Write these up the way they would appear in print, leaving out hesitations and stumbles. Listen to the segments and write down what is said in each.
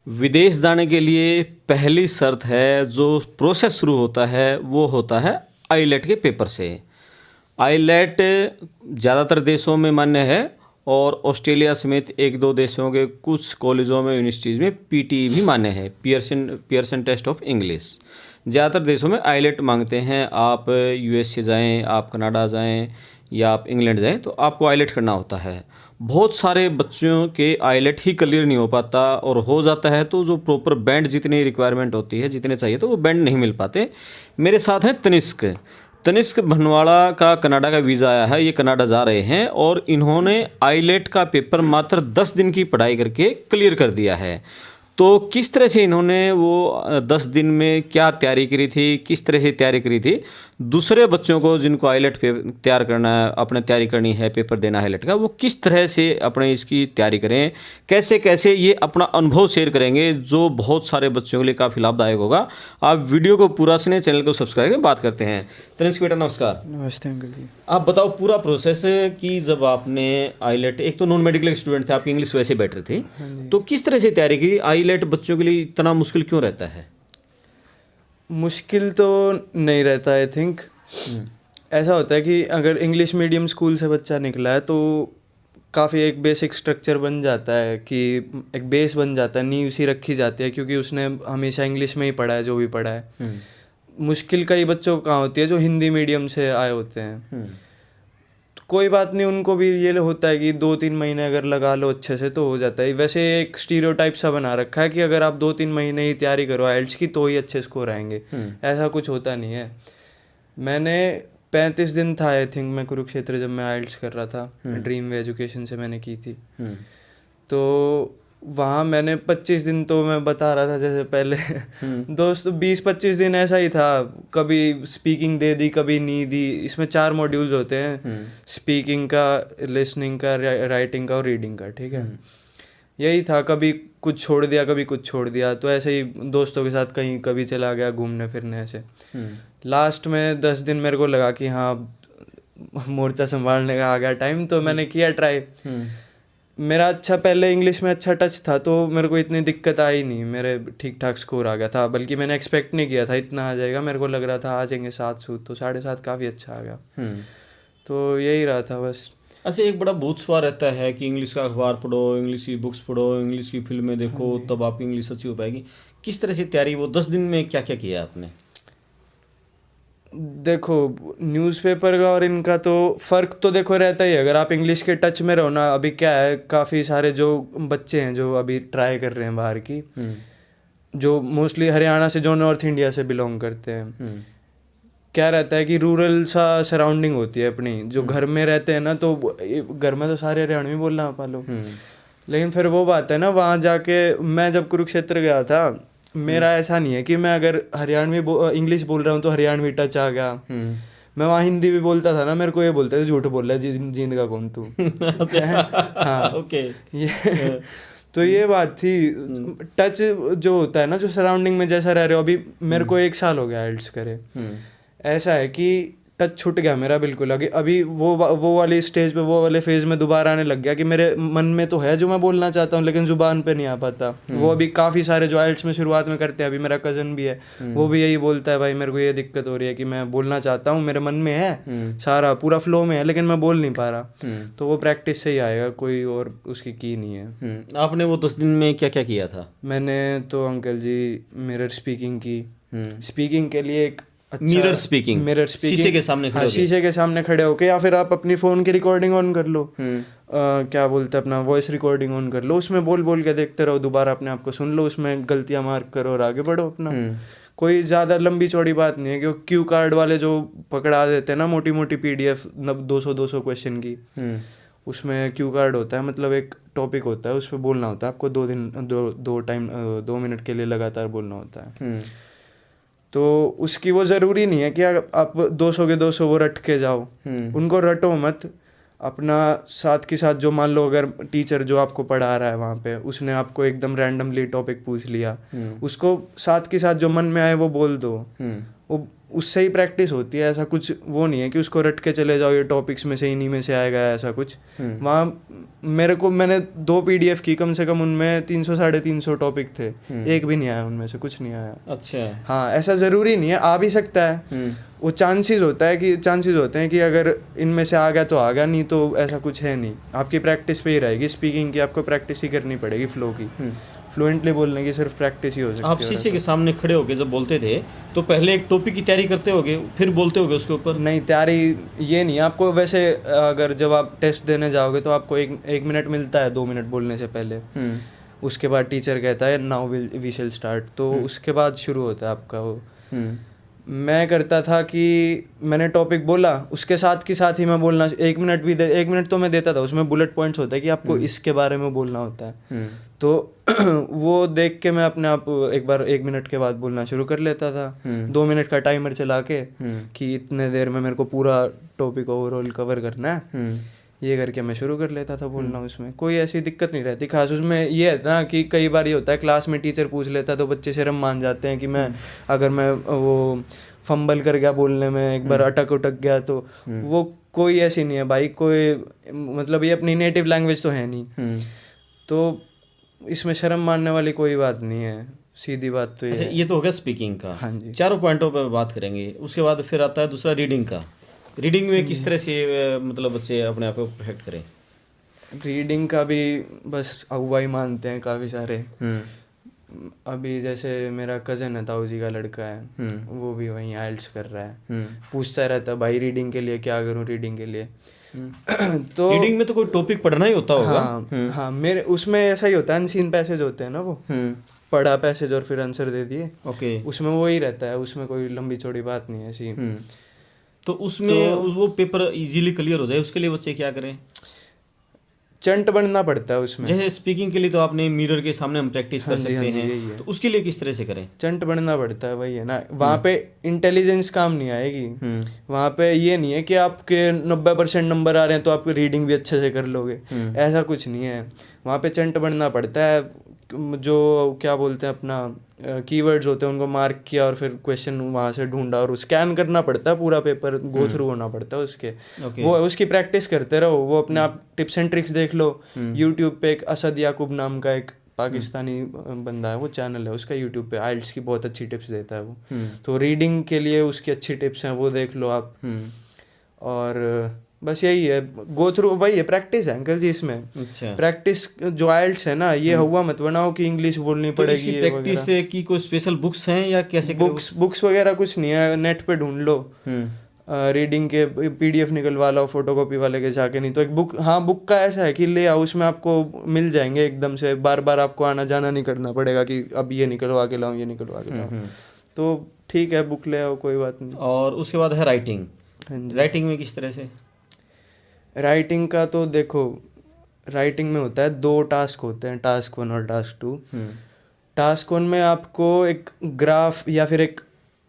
विदेश जाने के लिए पहली शर्त है, जो प्रोसेस शुरू होता है वो होता है आईलेट के पेपर से। आईलेट ज़्यादातर देशों में मान्य है और ऑस्ट्रेलिया समेत एक दो देशों के कुछ कॉलेजों में यूनिवर्सिटीज़ में पीटी भी मान्य है, पियर्सन टेस्ट ऑफ इंग्लिश। ज़्यादातर देशों में आईलेट मांगते हैं। आप यूएसए जाएं, आप कनाडा जाएं या आप इंग्लैंड जाएं तो आपको आईलेट करना होता है। बहुत सारे बच्चों के आईलेट ही क्लियर नहीं हो पाता, और हो जाता है तो जो प्रॉपर बैंड जितनी रिक्वायरमेंट होती है, जितने चाहिए तो वो बैंड नहीं मिल पाते। मेरे साथ हैं तनिष्क भनवाड़ा का कनाडा का वीज़ा आया है, ये कनाडा जा रहे हैं और इन्होंने आईलेट का पेपर मात्र 10 दिन की पढ़ाई करके क्लियर कर दिया है। तो किस तरह से इन्होंने वो 10 दिन में क्या तैयारी करी थी, किस तरह से तैयारी करी थी, दूसरे बच्चों को जिनको आईलेट तैयार करना है, अपने तैयारी करनी है, पेपर देना है आईलेट का, वो किस तरह से अपने इसकी तैयारी करें, कैसे कैसे ये अपना अनुभव शेयर करेंगे, जो बहुत सारे बच्चों के लिए काफ़ी लाभदायक होगा। आप वीडियो को पूरा सुने, चैनल को सब्सक्राइब करें। बात करते हैं। तनिष्क बेटा नमस्कार। नमस्ते अंकल जी। आप बताओ पूरा प्रोसेस कि जब आपने आईलेट, एक तो नॉन मेडिकल स्टूडेंट थे, आपकी इंग्लिश वैसे बेटर थी, तो किस तरह से तैयारी की? आईलेट बच्चों के लिए इतना मुश्किल क्यों रहता है? मुश्किल तो नहीं रहता, आई थिंक। ऐसा होता है कि अगर इंग्लिश मीडियम स्कूल से बच्चा निकला है तो काफ़ी एक बेसिक स्ट्रक्चर बन जाता है, कि एक बेस बन जाता है, नींव सी रखी जाती है, क्योंकि उसने हमेशा इंग्लिश में ही पढ़ा है जो भी पढ़ा है। मुश्किल कई बच्चों को कहाँ होती है जो हिंदी मीडियम से आए होते हैं। तो कोई बात नहीं, उनको भी ये होता है कि 2-3 महीने अगर लगा लो अच्छे से तो हो जाता है। वैसे एक स्टीरियोटाइप सा बना रखा है कि अगर आप 2-3 महीने ही तैयारी करो आइल्स की तो ही अच्छे स्कोर आएंगे। ऐसा कुछ होता नहीं है। मैंने 35 दिन था आई थिंक मैं कुरुक्षेत्र, जब मैं आइल्स कर रहा था, ड्रीम वे एजुकेशन से मैंने की थी। तो वहाँ मैंने 25 दिन, तो मैं बता रहा था जैसे पहले दोस्त, 20-25 दिन ऐसा ही था। कभी स्पीकिंग दे दी, कभी नहीं दी। इसमें 4 मॉड्यूल्स होते हैं, स्पीकिंग का, लिसनिंग का, राइटिंग का और रीडिंग का। ठीक है, यही था। कभी कुछ छोड़ दिया, कभी कुछ छोड़ दिया, तो ऐसे ही दोस्तों के साथ कहीं कभी चला गया घूमने फिरने ऐसे। लास्ट में 10 दिन मेरे को लगा कि हाँ मोर्चा संभालने का आ गया टाइम, तो मैंने किया ट्राई। मेरा अच्छा, पहले इंग्लिश में अच्छा टच था तो मेरे को इतनी दिक्कत आई नहीं, मेरे ठीक ठाक स्कोर आ गया था। बल्कि मैंने एक्सपेक्ट नहीं किया था इतना आ जाएगा, मेरे को लग रहा था आ जाएंगे 7 तो 7.5 काफ़ी अच्छा आ गया। तो यही रहा था बस। अच्छा, एक बड़ा भूत सवाल रहता है कि इंग्लिश का अखबार पढ़ो, इंग्लिश की बुक्स पढ़ो, इंग्लिश की फिल्में देखो, तब आपकी इंग्लिश अच्छी हो पाएगी। किस तरह से तैयारी, वो 10 दिन में क्या क्या किया आपने? देखो, न्यूज़पेपर का और इनका तो फ़र्क तो देखो रहता ही है। अगर आप इंग्लिश के टच में रहो ना, अभी क्या है, काफ़ी सारे जो बच्चे हैं जो अभी ट्राई कर रहे हैं बाहर की, जो मोस्टली हरियाणा से, जो नॉर्थ इंडिया से बिलोंग करते हैं, क्या रहता है कि रूरल सा सराउंडिंग होती है अपनी। जो घर में रहते हैं ना, तो घर में तो सारे हरियाणवी बोलना पालो, लेकिन फिर वो बात है ना, वहाँ जाके मैं जब कुरुक्षेत्र गया था, मेरा ऐसा नहीं है कि मैं अगर हरियाणवी इंग्लिश बोल रहा हूँ तो हरियाणवी टच आ गया। मैं वहाँ हिंदी भी बोलता था ना, मेरे को ये बोलते थे झूठ बोल रहा है, जींद का कौन तू। हाँ, ओके। ये तो ये बात थी। टच जो होता है ना, जो सराउंडिंग में जैसा रह रहे हो, अभी मेरे को 1 साल हो गया आइल्स करे। ऐसा है कि टच छूट गया मेरा बिल्कुल। अभी वो वाली स्टेज पे, वो वाले फेज में दोबारा आने लग गया कि मेरे मन में तो है जो मैं बोलना चाहता हूँ, लेकिन जुबान पे नहीं आ पाता। वो अभी काफ़ी सारे जो आइल्स में शुरुआत में करते हैं, अभी मेरा कज़न भी है, वो भी यही बोलता है, भाई मेरे को ये दिक्कत हो रही है कि मैं बोलना चाहता हूँ, मेरे मन में है सारा, पूरा फ्लो में है, लेकिन मैं बोल नहीं पा रहा। तो वो प्रैक्टिस से ही आएगा, कोई और उसकी की नहीं है। आपने वो 10 दिन में क्या क्या किया था? मैंने तो अंकल जी मिरर स्पीकिंग की। स्पीकिंग के लिए एक मिरर स्पीकिंग, शीशे के सामने खड़े हाँ, शीशे के सामने खड़े होके, या फिर आप अपनी फ़ोन की रिकॉर्डिंग ऑन कर लो, क्या बोलते हैं, अपना वॉइस रिकॉर्डिंग ऑन कर लो, उसमें बोल बोल के देखते रहो, दोबारा अपने आप को सुन लो, उसमें गलतियाँ मार्क करो और आगे बढ़ो अपना। कोई ज़्यादा लंबी चौड़ी बात नहीं है, क्योंकि क्यू कार्ड वाले जो पकड़ा देते हैं ना, मोटी मोटी PDF 200 क्वेश्चन की, उसमें क्यू कार्ड होता है, मतलब एक टॉपिक होता है, उस पर बोलना होता है आपको 2 मिनट के लिए लगातार बोलना होता है। तो उसकी वो ज़रूरी नहीं है कि आप 200 के 200 वो रट के जाओ, उनको रटो मत। अपना साथ के साथ, जो मान लो अगर टीचर जो आपको पढ़ा रहा है वहाँ पे, उसने आपको एकदम रैंडमली टॉपिक पूछ लिया, उसको साथ के साथ जो मन में आए वो बोल दो। वो उससे ही प्रैक्टिस होती है। ऐसा कुछ वो नहीं है कि उसको रट के चले जाओ ये टॉपिक्स में से इन्हीं में से आएगा ऐसा कुछ। वहाँ मैंने 2 PDF की, कम से कम उनमें 300-350 टॉपिक थे, एक भी नहीं आया उनमें से, कुछ नहीं आया। अच्छा। हाँ, ऐसा ज़रूरी नहीं है, आ भी सकता है। वो चांसेस होते हैं कि अगर इनमें से आ गया तो आ गया, नहीं तो ऐसा कुछ है नहीं। आपकी प्रैक्टिस पे ही रहेगी, स्पीकिंग की आपको प्रैक्टिस ही करनी पड़ेगी, फ्लो की। फ्लुएंटली बोलने की सिर्फ प्रैक्टिस ही हो सकती है। आप शीशे के सामने खड़े होके जब बोलते थे तो पहले एक टॉपिक की तैयारी करते होगे, फिर बोलते होगे उसके ऊपर? नहीं, तैयारी ये नहीं, आपको वैसे अगर जब आप टेस्ट देने जाओगे तो आपको एक मिनट मिलता है 2 मिनट बोलने से पहले। उसके बाद टीचर कहता है नाउ वी शिल स्टार्ट, तो उसके बाद शुरू होता है आपका वो। मैं करता था कि मैंने टॉपिक बोला, उसके साथ ही मैं बोलना 1 मिनट तो मैं देता था। उसमें बुलेट पॉइंट्स होता है कि आपको इसके बारे में बोलना होता है, तो वो देख के मैं अपने आप एक बार 1 मिनट के बाद बोलना शुरू कर लेता था। 2 मिनट का टाइमर चला के कि इतने देर में मेरे को पूरा टॉपिक ओवरऑल कवर करना है, ये करके मैं शुरू कर लेता था बोलना। उसमें कोई ऐसी दिक्कत नहीं रहती खास। उसमें ये है ना कि कई बार ये होता है क्लास में टीचर पूछ लेता है तो बच्चे शर्म मान जाते हैं कि अगर मैं वो फंबल कर गया बोलने में, एक बार अटक गया, तो वो कोई ऐसी नहीं है भाई। कोई मतलब ये अपनी नेटिव लैंग्वेज तो है नहीं, तो इसमें शर्म मानने वाली कोई बात नहीं है, सीधी बात तो ये है। ये तो हो गया स्पीकिंग का। हाँ जी। 4 पॉइंटों पर बात करेंगे। उसके बाद फिर आता है दूसरा रीडिंग का। रीडिंग में किस तरह से मतलब बच्चे अपने आप को परफेक्ट करें? रीडिंग का भी बस अगुवा ही मानते हैं काफ़ी सारे। अभी जैसे मेरा कज़न है, ताऊ जी का लड़का है, वो भी वहीं आइल्स कर रहा है। पूछता रहता है भाई रीडिंग के लिए क्या करूं, रीडिंग के लिए। तो रीडिंग में तो कोई टॉपिक पढ़ना ही होता होगा। हाँ, मेरे उसमें ऐसा ही होता है, अनसीन पैसेज होते हैं ना, वो पढ़ा पैसेज और फिर आंसर दे दिए। ओके। उसमें वो ही रहता है, उसमें कोई लंबी चौड़ी बात नहीं है ऐसी। तो उसमें वो पेपर इजीली क्लियर हो जाए उसके लिए बच्चे क्या करें? चंट बनना पड़ता है उसमें। जैसे स्पीकिंग के लिए तो आपने मिरर के सामने हम प्रैक्टिस कर सकते हैं, तो उसके लिए किस तरह से करें? चंट बनना पड़ता है, वही है ना। वहाँ पे इंटेलिजेंस काम नहीं आएगी। वहाँ पे ये नहीं है कि आपके 90% नंबर आ रहे हैं तो आप रीडिंग भी अच्छे से कर लोगे, ऐसा कुछ नहीं है। वहाँ पे चंट बनना पड़ता है। जो क्या बोलते हैं अपना कीवर्ड्स होते हैं उनको मार्क किया और फिर क्वेश्चन वहाँ से ढूंढा और स्कैन करना पड़ता है, पूरा पेपर गो थ्रू होना पड़ता है उसके। वो उसकी प्रैक्टिस करते रहो। वो अपने आप टिप्स एंड ट्रिक्स देख लो। यूट्यूब पे एक असद याकूब नाम का एक पाकिस्तानी बंदा है, वो चैनल है उसका यूट्यूब पे, आइल्स की बहुत अच्छी टिप्स देता है वो। तो रीडिंग के लिए उसकी अच्छी टिप्स हैं, वो देख लो आप। और बस यही है, गो थ्रू, वही है, प्रैक्टिस है अंकल जी इसमें। अच्छा। प्रैक्टिस जो आइल्स है ना, ये हुआ मत बनाओ कि इंग्लिश बोलनी पड़ेगी। तो प्रैक्टिस की कोई स्पेशल बुक्स हैं या कैसे? बुक्स वगैरह कुछ नहीं है, नेट पे ढूंढ लो। रीडिंग के PDF निकलवा लो फोटोकॉपी वाले के जाके। नहीं तो एक बुक, हाँ बुक का ऐसा है कि ले आओ, उसमें आपको मिल जाएंगे एकदम से, बार बार आपको आना जाना नहीं करना पड़ेगा कि अब ये निकलवा के लाऊं, ये निकलवा के लाऊं। तो ठीक है, बुक ले आओ, कोई बात नहीं। और उसके बाद है राइटिंग। राइटिंग में किस तरह से? राइटिंग का तो देखो, राइटिंग में होता है 2 टास्क होते हैं, टास्क 1 और टास्क 2। टास्क 1 में आपको एक ग्राफ या फिर एक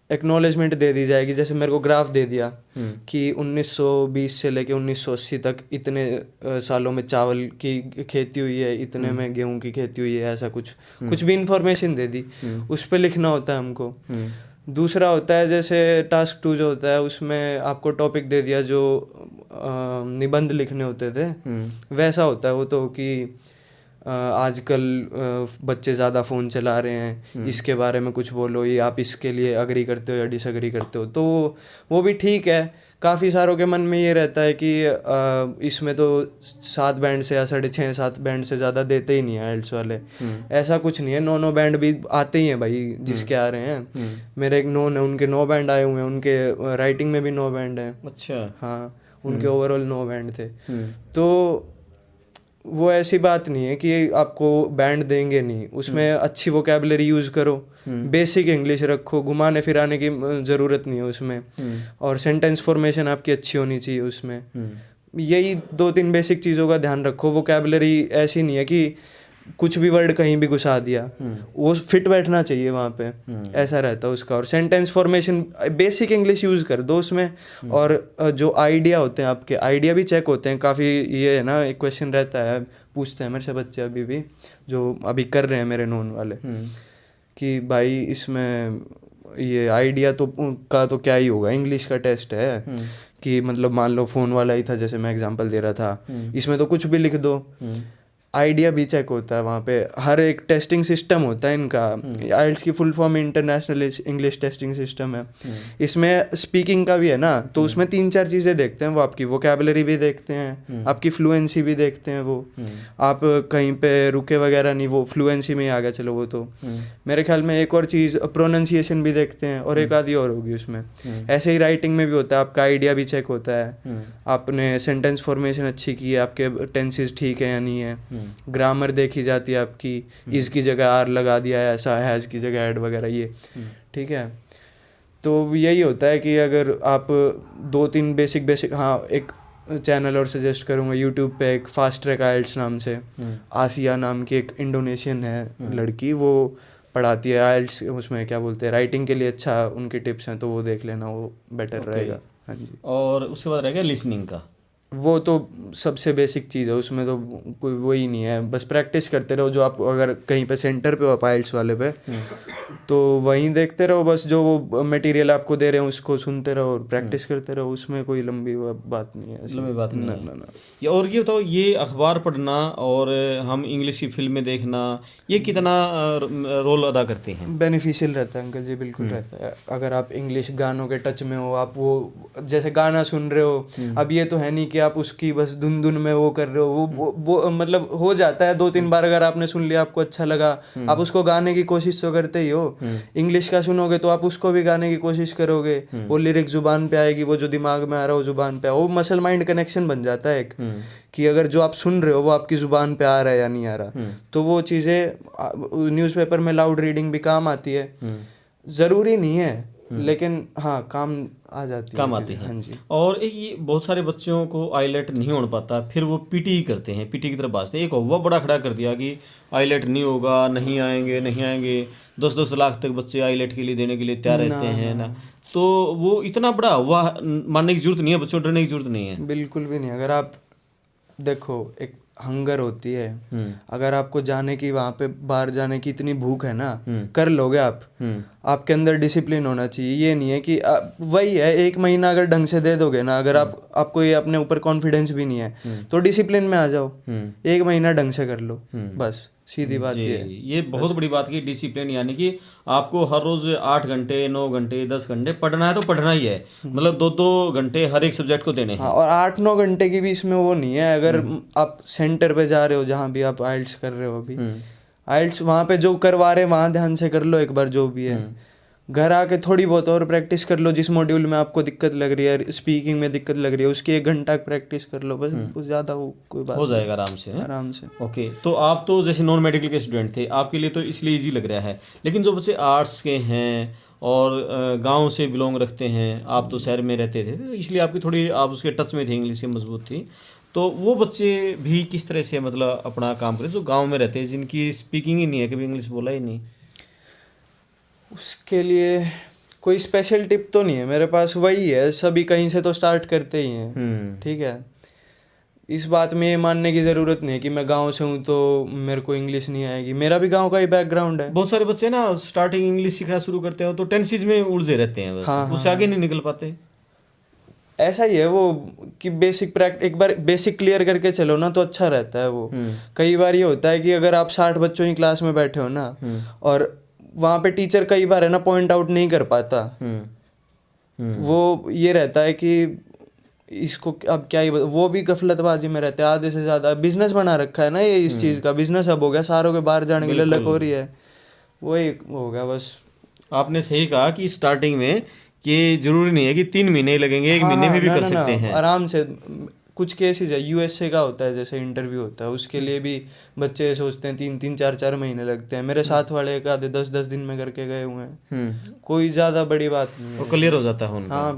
एक्नॉलेजमेंट दे दी जाएगी। जैसे मेरे को ग्राफ दे दिया कि 1920 से लेके 1980 तक इतने सालों में चावल की खेती हुई है, इतने में गेहूं की खेती हुई है, ऐसा कुछ भी इंफॉर्मेशन दे दी, उस पर लिखना होता है हमको। दूसरा होता है जैसे टास्क 2 जो होता है, उसमें आपको टॉपिक दे दिया जो निबंध लिखने होते थे, वैसा होता है वो तो कि आजकल बच्चे ज़्यादा फ़ोन चला रहे हैं, इसके बारे में कुछ बोलो, ये आप इसके लिए अग्री करते हो या डिसअग्री करते हो। तो वो भी ठीक है। काफ़ी सारों के मन में ये रहता है कि इसमें तो 7 बैंड से या 6.5-7 बैंड से ज़्यादा देते ही नहीं है आइल्स वाले। ऐसा कुछ नहीं है, 9 बैंड भी आते ही हैं भाई जिसके आ रहे हैं। मेरे एक नोन है, उनके 9 बैंड आए हुए हैं, उनके राइटिंग में भी 9 बैंड हैं। अच्छा। हाँ, उनके ओवरऑल 9 बैंड थे। तो वो ऐसी बात नहीं है कि आपको बैंड देंगे नहीं, उसमें अच्छी वोकैबुलरी यूज़ करो, बेसिक इंग्लिश रखो, घुमाने फिराने की ज़रूरत नहीं है उसमें, और सेंटेंस फॉर्मेशन आपकी अच्छी होनी चाहिए उसमें। यही 2-3 बेसिक चीज़ों का ध्यान रखो। वोकैबुलरी ऐसी नहीं है कि कुछ भी वर्ड कहीं भी घुसा दिया, वो फिट बैठना चाहिए वहाँ पे, ऐसा रहता है उसका। और sentence formation basic English use कर दो उसमें। और जो आइडिया होते हैं आपके, आइडिया भी चेक होते हैं काफ़ी। ये है ना, एक क्वेश्चन रहता है, पूछते हैं मेरे से बच्चे अभी भी, जो अभी कर रहे हैं मेरे नोन वाले, कि भाई इसमें ये आइडिया तो का तो क्या ही होगा, इंग्लिश का टेस्ट है कि मतलब मान लो फ़ोन वाला ही था जैसे मैं एग्जांपल दे रहा था, इसमें तो कुछ भी लिख दो, आइडिया भी चेक होता है वहाँ पे, हर एक टेस्टिंग सिस्टम होता है इनका। आइल्स की full form international English testing system है। इसमें स्पीकिंग का भी है ना, तो उसमें 3-4 चीज़ें देखते हैं वो, आपकी वोकैबुलरी भी देखते हैं, आपकी फ्लुएंसी भी देखते हैं वो, आप कहीं पे रुके वगैरह नहीं, वो फ्लुएंसी में ही आ गया चलो वो तो। मेरे ख्याल में एक और चीज़ प्रोनाउंसिएशन भी देखते हैं, और एक आधी और होगी उसमें। ऐसे ही राइटिंग में भी होता है, आपका आइडिया भी चेक होता है, आपने सेंटेंस फॉर्मेशन अच्छी की है, आपके टेंसेस ठीक है या नहीं है, ग्रामर देखी जाती है आपकी, इस की जगह आर लगा दिया है, ऐसा हैज़ की जगह ऐड वगैरह, ये ठीक है। तो यही होता है कि अगर आप 2-3 बेसिक हाँ, एक चैनल और सजेस्ट करूँगा यूट्यूब पे, एक फास्ट ट्रैक आइल्स नाम से, आसिया नाम की एक इंडोनेशियन है लड़की, वो पढ़ाती है आइल्स, उसमें क्या बोलते हैं राइटिंग के लिए अच्छा उनके टिप्स हैं, तो वो देख लेना, वो बेटर रहेगा। हाँ जी। और उसके बाद रह गया लिसनिंग का। वो तो सबसे बेसिक चीज़ है, उसमें तो कोई वही नहीं है, बस प्रैक्टिस करते रहो। जो आप अगर कहीं पे सेंटर पे हो आइल्स वाले पे, तो वहीं देखते रहो, बस जो वो मटेरियल आपको दे रहे हैं उसको सुनते रहो और प्रैक्टिस करते रहो, उसमें कोई लंबी बात नहीं है, लंबी बात नहीं है। ना। ये और ये बताओ, ये अखबार पढ़ना और हम इंग्लिश की फिल्में देखना, ये कितना रोल अदा करते हैं? बेनिफिशियल रहता है अंकल जी, बिल्कुल रहता है। अगर आप इंग्लिश गानों के टच में हो, आप वो जैसे गाना सुन रहे हो, अब ये तो है नहीं कि आप उसकी बस धुन धुन में वो कर रहे हो, वो मतलब हो जाता है 2-3 बार, अगर आपने सुन लिया आपको अच्छा लगा, आप उसको गाने की कोशिश तो करते ही हो। इंग्लिश का सुनोगे तो आप उसको भी गाने की कोशिश करोगे, वो लिरिक जुबान पे आएगी, वो जो दिमाग में आ रहा हो जुबान पे, वो मसल माइंड कनेक्शन बन जाता है एक, कि अगर जो आप सुन रहे हो वो आपकी जुबान पे आ रहा है या नहीं आ रहा। तो वो चीज़ें न्यूज़पेपर में लाउड रीडिंग भी काम आती है, ज़रूरी नहीं है लेकिन हाँ काम आ जाती है, काम आती है। हाँ जी। और ये बहुत सारे बच्चों को आईलेट नहीं हो पाता, फिर वो पीटी करते हैं, पीटी की तरफ भाजते हैं। एक हुआ बड़ा खड़ा कर दिया कि आईलेट नहीं होगा, नहीं आएंगे 10-10 लाख तक बच्चे आईलेट के लिए देने के लिए तैयार रहते हैं ना, तो वो इतना बड़ा हुआ मानने की जरूरत नहीं है, बच्चों डरने की जरूरत नहीं है। बिल्कुल भी नहीं। अगर आप देखो, एक हंगर होती है, अगर आपको जाने की, वहाँ पे बाहर जाने की इतनी भूख है ना, कर लोगे आप। आपके अंदर डिसिप्लिन होना चाहिए, ये नहीं है कि वही है 1 महीना अगर ढंग से दे दोगे ना, अगर आपको ये अपने ऊपर कॉन्फिडेंस भी नहीं है तो डिसिप्लिन में आ जाओ, 1 महीना ढंग से कर लो, बस सीधी बात ये बहुत बड़ी बात की डिसिप्लिन, यानी कि आपको हर रोज 8 घंटे 9 घंटे 10 घंटे पढ़ना है तो पढ़ना ही है, मतलब 2-2 घंटे हर एक सब्जेक्ट को देने हैं। हाँ, और 8-9 घंटे की भी इसमें वो नहीं है। अगर आप सेंटर पे जा रहे हो, जहाँ भी आप आइल्स कर रहे हो अभी, आइल्स वहाँ पे जो करवा रहे हैं वहाँ ध्यान से कर लो एक बार जो भी है, घर आके थोड़ी बहुत और प्रैक्टिस कर लो। जिस मॉड्यूल में आपको दिक्कत लग रही है, स्पीकिंग में दिक्कत लग रही है, उसकी 1 घंटा प्रैक्टिस कर लो, बस ज़्यादा वो कोई बात हो जाएगा आराम से। आराम से। ओके, तो आप तो जैसे नॉन मेडिकल के स्टूडेंट थे, आपके लिए तो इसलिए इजी लग रहा है, लेकिन जो बच्चे आर्ट्स के हैं और गांव से बिलोंग रखते हैं, आप तो शहर में रहते थे तो इसलिए आपकी थोड़ी, आप उसके टच में थे, इंग्लिश से मजबूत थी, तो वो बच्चे भी किस तरह से मतलब अपना काम करें जो गांव में रहते हैं, जिनकी स्पीकिंग ही नहीं है, कभी इंग्लिश बोला ही नहीं? उसके लिए कोई स्पेशल टिप तो नहीं है मेरे पास, वही है, सभी कहीं से तो स्टार्ट करते ही हैं, ठीक है। इस बात में ये मानने की ज़रूरत नहीं है कि मैं गांव से हूँ तो मेरे को इंग्लिश नहीं आएगी, मेरा भी गांव का ही बैकग्राउंड है। बहुत सारे बच्चे ना स्टार्टिंग इंग्लिश सीखना शुरू करते हैं तो टेंसेस में उलझे रहते हैं, बस उससे आगे नहीं निकल पाते। ऐसा ही है वो कि एक बार बेसिक क्लियर करके चलो ना तो अच्छा रहता है वो। कई बार ये होता है कि अगर आप 60 बच्चों की क्लास में बैठे हो ना, और वहाँ पे टीचर कई बार है ना पॉइंट आउट नहीं कर पाता, वो ये रहता है कि इसको अब क्या ही वो भी गफलतबाजी में रहते हैं आधे से ज़्यादा। बिजनेस बना रखा है ना ये, इस चीज़ का बिजनेस अब हो गया, सारों के बाहर जाने के लिए लग हो रही है, वही हो गया बस। आपने सही कहा कि स्टार्टिंग में कि जरूरी नहीं है कि 3 महीने लगेंगे, 1 महीने में भी कर सकते हैं आराम से। कुछ केसेस है यूएसए का होता है, जैसे इंटरव्यू होता है उसके लिए भी बच्चे सोचते हैं 3-3 4-4 महीने लगते हैं। मेरे साथ वाले एक आधे 10-10 दिन में करके गए हुए हैं, कोई ज़्यादा बड़ी बात नहीं है, और क्लियर हो जाता है उनका। हाँ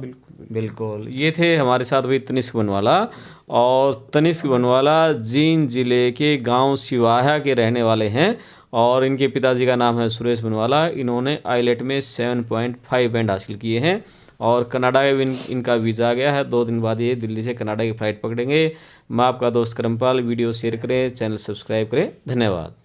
बिल्कुल। ये थे हमारे साथ भाई तनिष्क बनवाला, और तनिष्क बनवाला जींद जिले के गांव सिवाहा के रहने वाले हैं, और इनके पिताजी का नाम है सुरेश बनवाला। इन्होंने आईलेट में 7.5 बैंड हासिल किए हैं, और कनाडा में इनका वीज़ा आ गया है। 2 दिन बाद ये दिल्ली से कनाडा की फ़्लाइट पकड़ेंगे। मैं आपका दोस्त करमपाल, वीडियो शेयर करें, चैनल सब्सक्राइब करें, धन्यवाद।